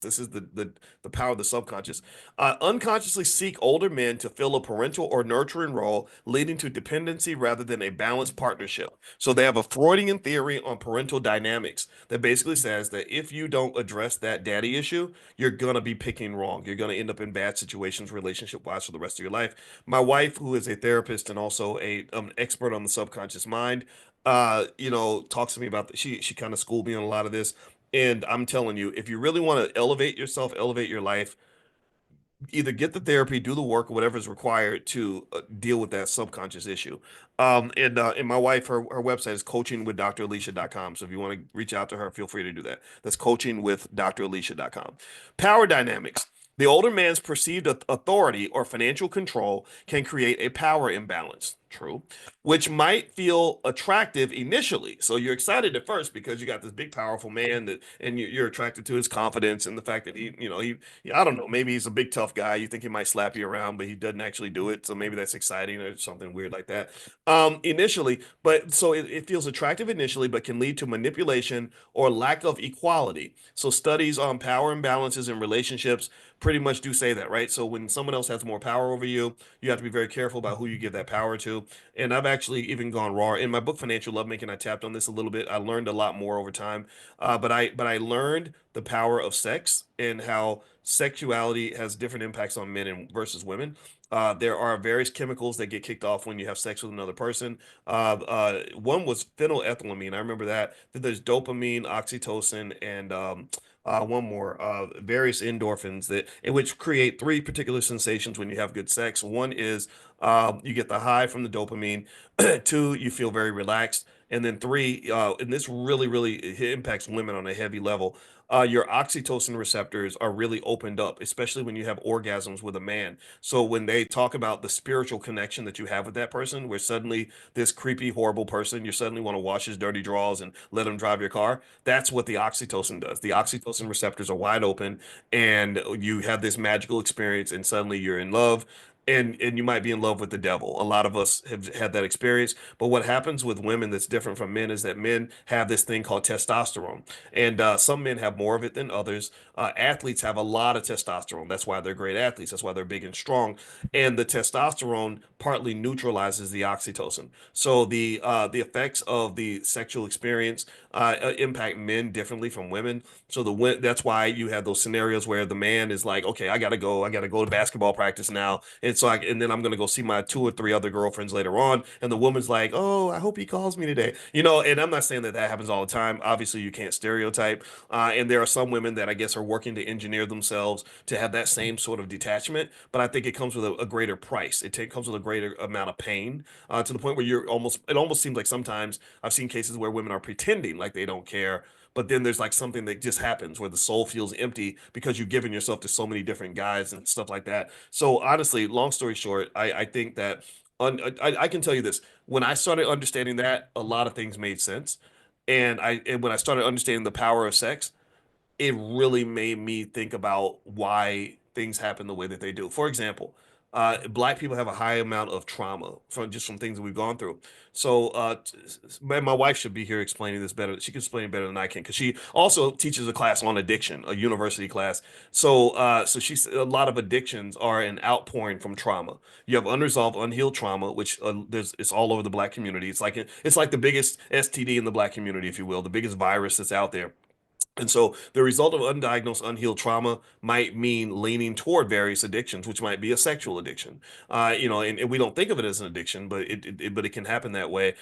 This is the power of the subconscious. Unconsciously seek older men to fill a parental or nurturing role, leading to dependency rather than a balanced partnership. So they have a Freudian theory on parental dynamics that basically says that if you don't address that daddy issue, you're gonna be picking wrong. You're gonna end up in bad situations relationship wise for the rest of your life. My wife, who is a therapist and also a expert on the subconscious mind, talks to me about she kind of schooled me on a lot of this. And I'm telling you, if you really want to elevate yourself, elevate your life, either get the therapy, do the work, or whatever is required to deal with that subconscious issue. And my wife, her website is coachingwithdralicia.com. So if you want to reach out to her, feel free to do that. That's coachingwithdralicia.com. Power dynamics. The older man's perceived authority or financial control can create a power imbalance. True, which might feel attractive initially. So you're excited at first because you got this big, powerful man that, and you're attracted to his confidence and the fact that I don't know, maybe he's a big tough guy. You think he might slap you around, but he doesn't actually do it. So maybe that's exciting or something weird like that. Initially, but so it feels attractive initially, but can lead to manipulation or lack of equality. So studies on power imbalances in relationships pretty much do say that, right? So when someone else has more power over you, you have to be very careful about who you give that power to. And I've actually even gone raw in my book Financial Lovemaking. I tapped on this a little bit. I learned a lot more over time, but I learned the power of sex and how sexuality has different impacts on men and versus women. There are various chemicals that get kicked off when you have sex with another person. One was phenylethylamine. I remember that. Then there's dopamine, oxytocin, and one more, various endorphins that in which create three particular sensations when you have good sex. One is you get the high from the dopamine. Two, you feel very relaxed. And then three, and this really it impacts women on a heavy level. Your oxytocin receptors are really opened up, especially when you have orgasms with a man. So when they talk about the spiritual connection that you have with that person, where suddenly this creepy, horrible person, you suddenly want to wash his dirty drawers and let him drive your car. That's what the oxytocin does. The oxytocin receptors are wide open, and you have this magical experience, and suddenly you're in love. And you might be in love with the devil. A lot of us have had that experience. But what happens with women that's different from men is that men have this thing called testosterone. And some men have more of it than others. Athletes have a lot of testosterone. That's why they're great athletes. That's why they're big and strong. And the testosterone partly neutralizes the oxytocin. So the effects of the sexual experience impact men differently from women. So that's why you have those scenarios where the man is like, okay, I gotta go to basketball practice now, and then I'm gonna go see my two or three other girlfriends later on, and the woman's like, oh, I hope he calls me today, And I'm not saying that that happens all the time. Obviously, you can't stereotype, and there are some women that I guess are working to engineer themselves to have that same sort of detachment, but I think it comes with a greater price. Comes with a greater amount of pain, to the point where it almost seems like sometimes I've seen cases where women are pretending like they don't care, but then there's like something that just happens where the soul feels empty because you've given yourself to so many different guys and stuff like that. So honestly, long story short, I think that I can tell you this: when I started understanding that, a lot of things made sense, and when I started understanding the power of sex, it really made me think about why things happen the way that they do. For example, black people have a high amount of trauma from things that we've gone through. So, my wife should be here explaining this better. She can explain it better than I can because she also teaches a class on addiction, a university class. So she's a lot of addictions are an outpouring from trauma. You have unresolved, unhealed trauma, which it's all over the black community. It's like the biggest STD in the black community, if you will, the biggest virus that's out there. And so the result of undiagnosed, unhealed trauma might mean leaning toward various addictions, which might be a sexual addiction. And we don't think of it as an addiction, but it can happen that way.